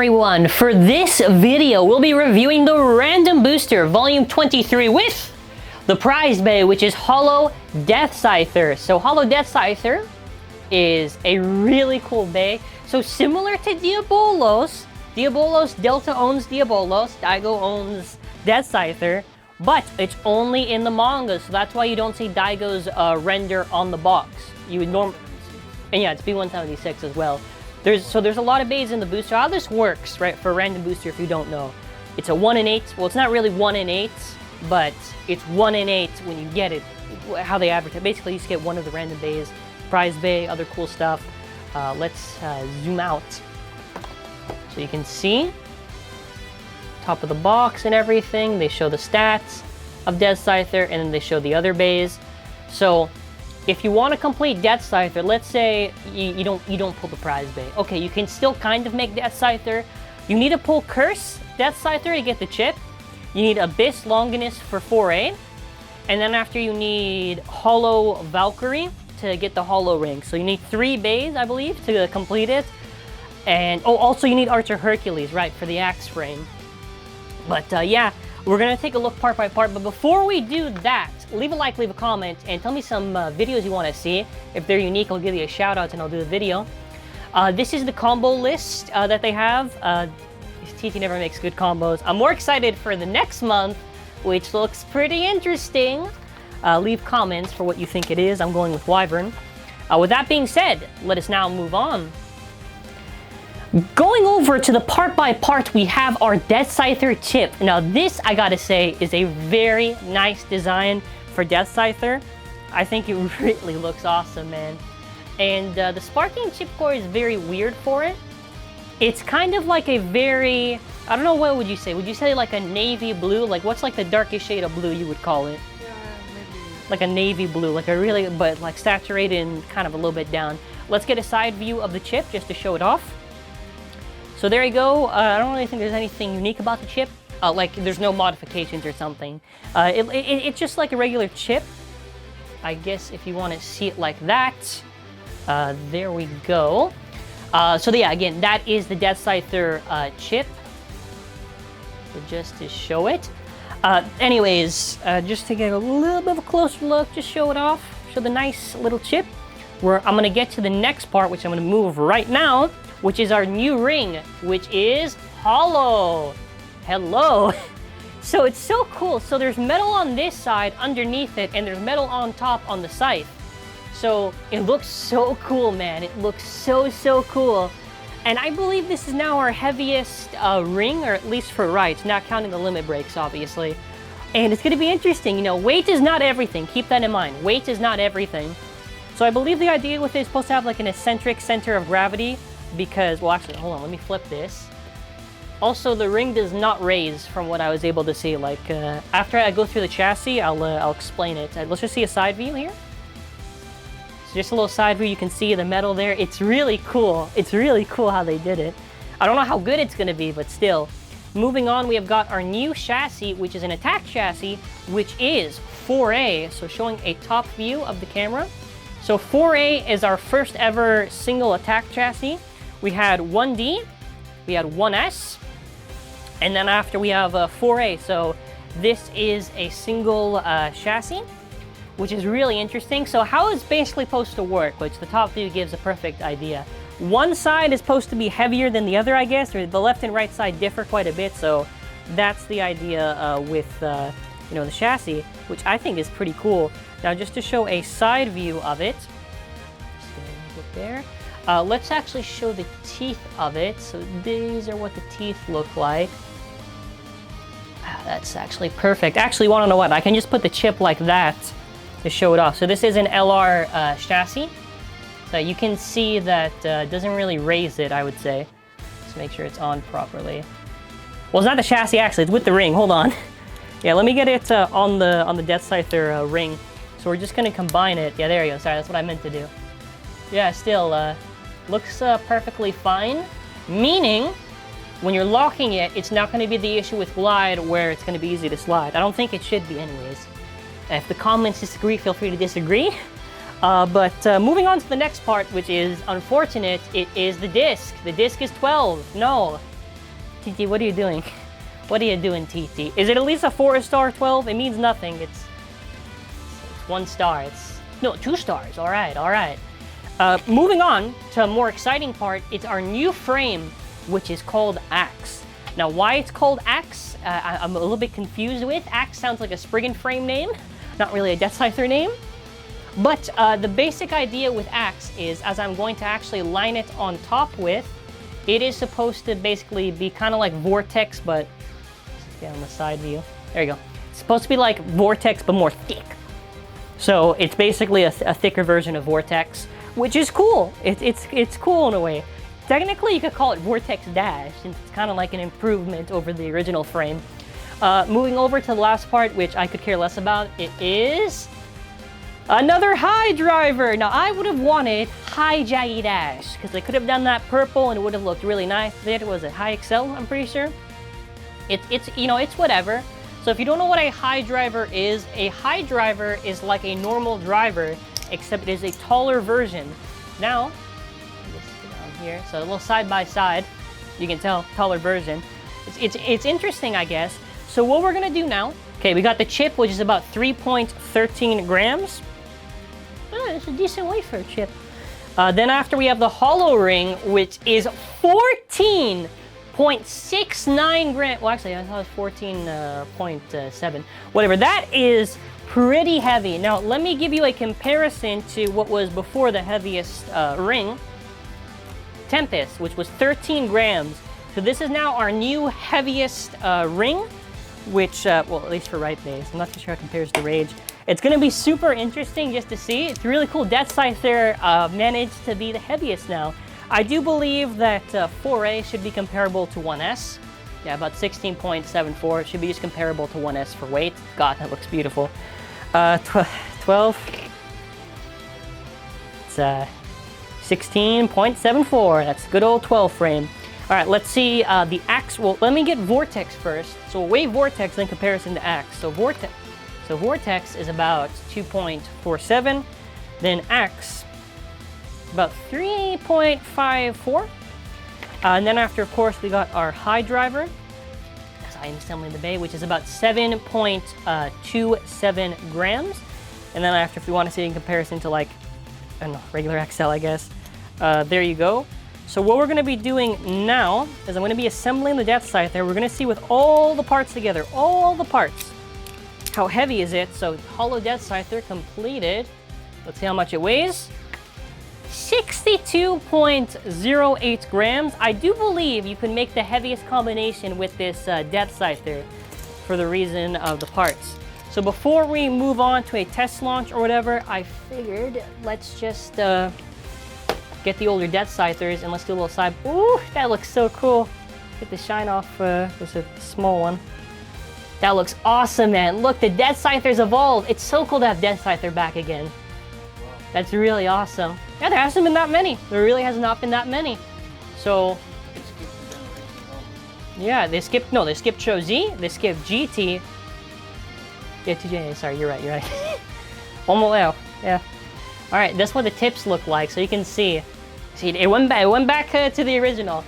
everyone, for this video we'll be reviewing the Random Booster Volume 23 with the prize bay, which is Hollow Deathscyther. So Hollow Deathscyther is a really cool bay. So similar to Diabolos, Delta owns Diabolos, Daigo owns Deathscyther, but it's only in the manga, so that's why you don't see Daigo's render on the box. You would normally, and yeah, it's B-176 as well. There's a lot of bays in the booster. How this works, right, for a random booster, if you don't know, it's a 1 in 8. Well, it's not really 1 in 8, but it's 1 in 8 when you get it. How they advertise, basically, you just get one of the random bays, prize bay, other cool stuff. Let's zoom out so you can see top of the box and everything. They show the stats of Deathscyther, and then they show the other bays. So if you want to complete Deathscyther, let's say you don't pull the prize bay. Okay, you can still kind of make Deathscyther. You need to pull Curse Deathscyther to get the chip. You need Abyss Longinus for 4A. And then after you need Hollow Valkyrie to get the Hollow Ring. So you need 3 bays, I believe, to complete it. And oh, also you need Archer Hercules, right, for the axe frame. But yeah, we're going to take a look part by part. But before we do that, leave a like, leave a comment, and tell me some videos you want to see. If they're unique, I'll give you a shout out and I'll do a video. This is the combo list that they have. TT never makes good combos. I'm more excited for the next month, which looks pretty interesting. Leave comments for what you think it is. I'm going with Wyvern. With that being said, let us now move on. Going over to the part by part, we have our Deathscyther chip. Now this, I gotta say, is a very nice design for Deathscyther. I think it really looks awesome, man. And the sparking chip core is very weird for it. It's kind of like a very, I don't know, what would you say? Would you say like a navy blue? Like what's like the darkest shade of blue you would call it? Yeah, maybe. Like a navy blue, like a really, but like saturated and kind of a little bit down. Let's get a side view of the chip just to show it off. So there you go. I don't really think there's anything unique about the chip. Like there's no modifications or something. It's just like a regular chip. I guess if you want to see it like that. There we go. So yeah, again, that is the Deathscyther chip. So just to show it. Anyways, just to get a little bit of a closer look, just show it off. Show the nice little chip. Where I'm gonna get to the next part, which I'm gonna move right now, which is our new ring, which is hollow. Hello. So it's so cool. So there's metal on this side underneath it, and there's metal on top on the Scythe. So it looks so cool, man. It looks so cool. And I believe this is now our heaviest ring, or at least for rights, not counting the limit breaks, obviously. And it's gonna be interesting. You know, weight is not everything. Keep that in mind. Weight is not everything. So I believe the idea with it is supposed to have like an eccentric center of gravity, because, well, actually, hold on, let me flip this. Also, the ring does not raise from what I was able to see. Like, after I go through the chassis, I'll explain it. Let's just see a side view here. So just a little side view, you can see the metal there. It's really cool. It's really cool how they did it. I don't know how good it's gonna be, but still. Moving on, we have got our new chassis, which is an attack chassis, which is 4A. So showing a top view of the camera. So 4A is our first ever single attack chassis. We had 1D, we had 1S, and then after we have 4A. So this is a single chassis, which is really interesting. So how it's basically supposed to work, which the top view gives a perfect idea. One side is supposed to be heavier than the other, I guess, or the left and right side differ quite a bit. So that's the idea with you know, the chassis, which I think is pretty cool. Now just to show a side view of it, just gonna move it there. Let's actually show the teeth of it. So these are what the teeth look like. That's actually perfect. Actually, you want to know what? I can just put the chip like that to show it off. So this is an LR chassis. So you can see that it doesn't really raise it, I would say. Let's make sure it's on properly. Well, it's not the chassis, actually. It's with the ring. Hold on. Yeah, let me get it on the Deathscyther ring. So we're just going to combine it. Yeah, there you go. Sorry, that's what I meant to do. Yeah, still... looks perfectly fine, meaning when you're locking it, it's not going to be the issue with glide where it's going to be easy to slide. I don't think it should be anyways. If the comments disagree, feel free to disagree. But moving on to the next part, which is unfortunate, it is the disc. The disc is 12. No, TT, what are you doing? What are you doing, TT? Is it at least a 4-star 12? It means nothing. It's 1 star. It's no 2 stars. All right, all right. Moving on to a more exciting part, it's our new frame, which is called Axe. Now, why it's called Axe, I'm a little bit confused with. Axe sounds like a Spriggan frame name, not really a Deathscyther name. But the basic idea with Axe is, as I'm going to actually line it on top with, it is supposed to basically be kind of like Vortex, but let's get on the side view. There you go. It's supposed to be like Vortex, but more thick. So it's basically a thicker version of Vortex, which is cool. It's cool in a way. Technically, you could call it Vortex Dash, since it's kind of like an improvement over the original frame. Moving over to the last part, which I could care less about, it is another high driver. Now, I would have wanted High Accel Dash, because I could have done that purple and it would have looked really nice. It was a High Accel, I'm pretty sure. It's you know, it's whatever. So if you don't know what a high driver is like a normal driver, except it is a taller version. Now, here, so a little side by side, you can tell, taller version. It's interesting, I guess. So what we're gonna do now, okay, we got the chip, which is about 3.13 grams. It's a decent weight for a chip. Then after we have the hollow ring, which is 14.69 grams. Well, actually, I thought it was 14.7. Whatever, that is pretty heavy. Now, let me give you a comparison to what was before the heaviest ring. Tempest, which was 13 grams. So this is now our new heaviest ring, which, well, at least for right base. I'm not too sure how it compares to Rage. It's going to be super interesting just to see. It's really cool. Deathscyther managed to be the heaviest now. I do believe that 4A should be comparable to 1S. Yeah, about 16.74. It should be just comparable to 1S for weight. God, that looks beautiful. 12. It's 16.74. That's good old 12 frame. All right, let's see the Axe. Well, let me get Vortex first. So we'll weigh Vortex in comparison to Axe. So Vortex is about 2.47. Then Axe, about 3.54. And then after, of course, we got our high driver, as I am assembling the bay, which is about 7.27 grams. And then after, if we want to see it in comparison to, like, I don't know, regular Accel, I guess. There you go. So what we're going to be doing now is I'm going to be assembling the Deathscyther. We're going to see with all the parts together, all the parts, how heavy is it. So hollow Deathscyther completed. Let's see how much it weighs. 62.08 grams. I do believe you can make the heaviest combination with this Deathscyther for the reason of the parts. So before we move on to a test launch or whatever, I figured let's just get the older Deathscythers and let's do a little side. Ooh, that looks so cool. Get the shine off. There's a small one. That looks awesome, man. Look, the Deathscythers evolved. It's so cool to have Deathscyther back again. That's really awesome. Yeah, there hasn't been that many. There really has not been that many. So, yeah, they skipped Show Z, they skipped GT. Yeah, TJ, sorry, you're right. Almost, yeah. All right, that's what the tips look like, so you can see. See, it went back to the original.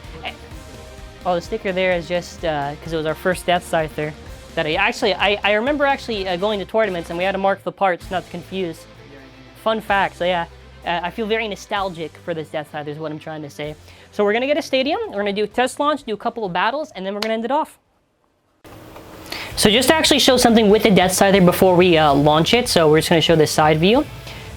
Oh, the sticker there is just because it was our first Deathscyther. That I remember actually going to tournaments and we had to mark the parts, not to confuse. Fun fact, so yeah. I feel very nostalgic for this Deathscyther is what I'm trying to say. So we're gonna get a stadium, we're gonna do a test launch, do a couple of battles, and then we're gonna end it off. So just to actually show something with the Deathscyther before we launch it, so we're just gonna show this side view.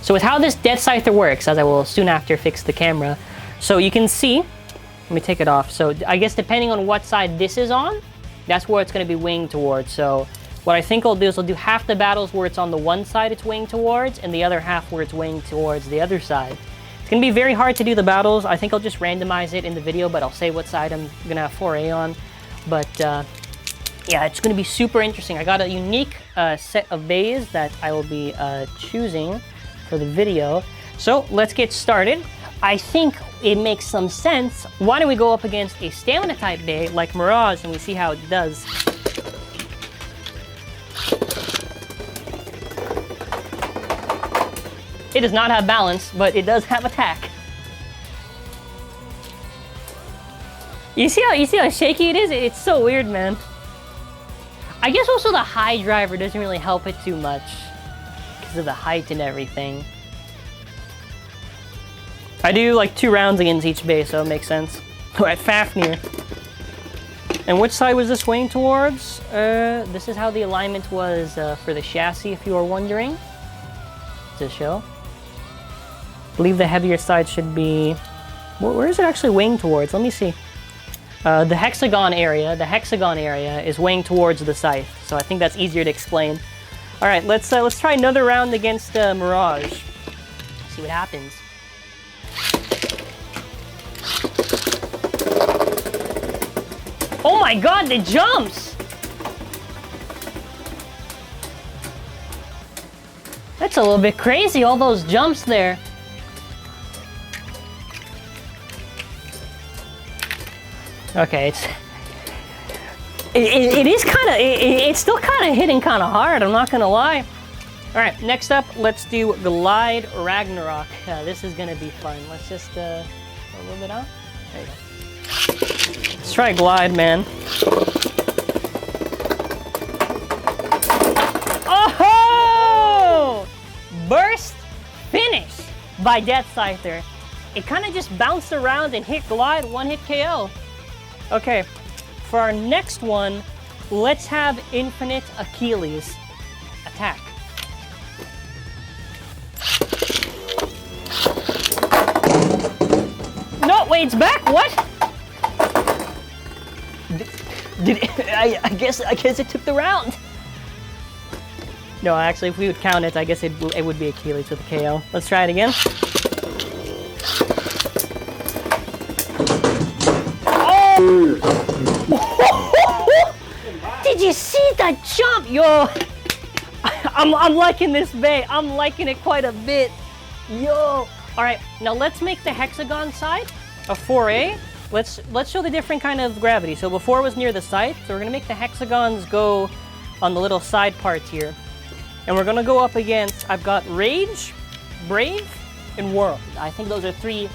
So with how this Deathscyther works, as I will soon after fix the camera, so you can see, let me take it off. So I guess depending on what side this is on, that's where it's gonna be winged towards. So what I think I'll do is I'll do half the battles where it's on the one side it's winged towards, and the other half where it's winged towards the other side. It's gonna be very hard to do the battles. I think I'll just randomize it in the video, but I'll say what side I'm gonna have 4A on. But yeah, it's gonna be super interesting. I got a unique set of bays that I will be choosing for the video. So let's get started. I think it makes some sense. Why don't we go up against a stamina type bay like Mirage and we see how it does. It does not have balance, but it does have attack. You see how shaky it is? It's so weird, man. I guess also the high driver doesn't really help it too much because of the height and everything. I do like 2 rounds against each base, so it makes sense. All right, Fafnir. And which side was this weighing towards? This is how the alignment was for the chassis, if you are wondering. To show. I believe the heavier side should be... Where is it actually weighing towards? Let me see. The hexagon area is weighing towards the Scythe, so I think that's easier to explain. All right, let's try another round against Mirage. See what happens. Oh my God, the jumps! That's a little bit crazy, all those jumps there. Okay, it's still kind of hitting kind of hard, I'm not gonna lie. All right, next up, let's do Glide Ragnarok. This is gonna be fun. Let's just a little bit out. There you go. Let's try Glide, man. Oh! Burst finish by Deathscyther. It kind of just bounced around and hit Glide, 1-hit KO. Okay, for our next one, let's have Infinite Achilles attack. No, wait, it's back. What? I guess it took the round. No, actually, if we would count it, I guess it would be Achilles with a KO. Let's try it again. Did you see that jump? Yo, I'm liking this bay. I'm liking it quite a bit. Yo. All right, now let's make the hexagon side a 4A. Let's show the different kind of gravity. So before it was near the Scythe, so we're gonna make the hexagons go on the little side parts here. And we're gonna go up against, I've got Rage, Brave, and World. I think those are 3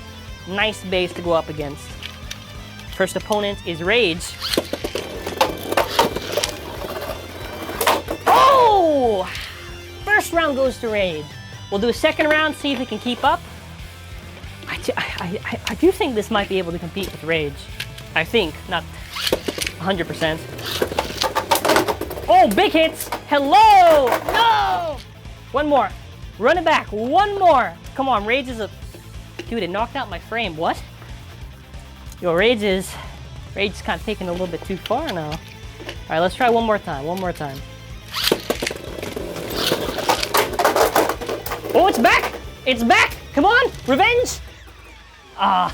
nice bays to go up against. First opponent is Rage. Oh! First round goes to Rage. We'll do a second round, see if we can keep up. I do think this might be able to compete with Rage. I think, not 100%. Oh, big hits! Hello! No! One more. Run it back. One more. Come on, Rage is a... Dude, it knocked out my frame. What? Yo, Rage is kind of taking a little bit too far now. All right, let's try one more time. Oh, it's back! It's back! Come on, revenge! All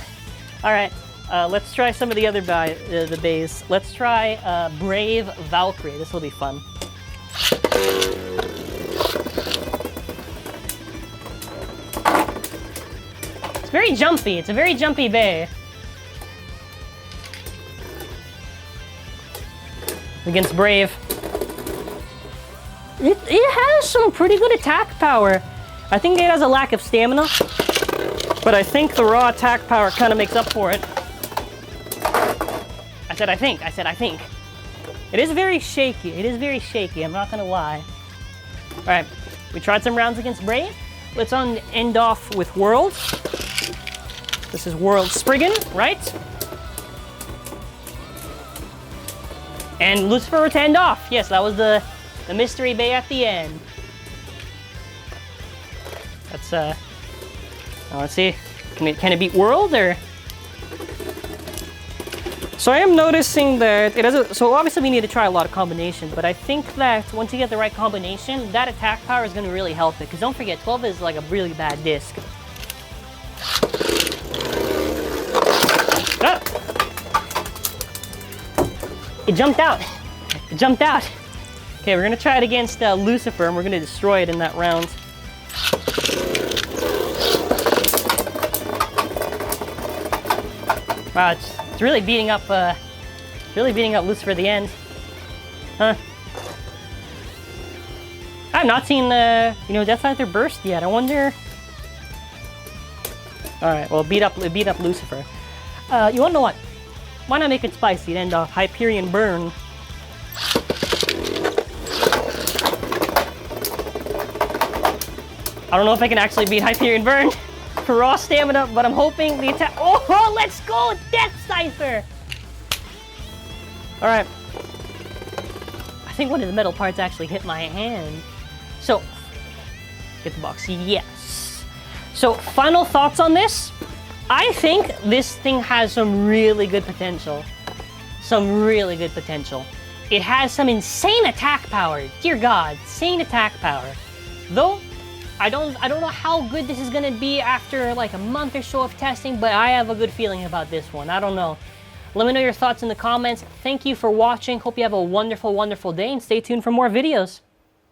right. Let's try some of the other the bays. Let's try Brave Valkyrie. This will be fun. It's very jumpy. It's a very jumpy bay. Against Brave. It has some pretty good attack power. I think it has a lack of stamina, but I think the raw attack power kind of makes up for it. I said I think. It is very shaky. I'm not gonna lie. All right, we tried some rounds against Brave. Let's end off with World. This is World Spriggan, right? And Lucifer to end off. Yes, that was the mystery bay at the end. Let's see. Can it beat World or? So I am noticing that it has a, so obviously we need to try a lot of combinations, but I think that once you get the right combination, that attack power is going to really help it. Because don't forget, 12 is like a really bad disc. Ah! It jumped out. Okay, we're going to try it against Lucifer, and we're going to destroy it in that round. Wow, it's really beating up Lucifer at the end. Huh. I've not seen Deathscyther Burst yet. I wonder. All right, well, beat up Lucifer. You wanna know what? Why not make it spicy? Then the Hyperion Burn. I don't know if I can actually beat Hyperion Burn for raw stamina, but I'm hoping the attack. Oh, let's go, Deathscyther! All right. I think one of the metal parts actually hit my hand. So, get the box. Yes. So, final thoughts on this. I think this thing has some really good potential. Some really good potential. It has some insane attack power. Dear God, insane attack power. Though, I don't know how good this is gonna be after like a month or so of testing, but I have a good feeling about this one. I don't know. Let me know your thoughts in the comments. Thank you for watching. Hope you have a wonderful, wonderful day, and stay tuned for more videos.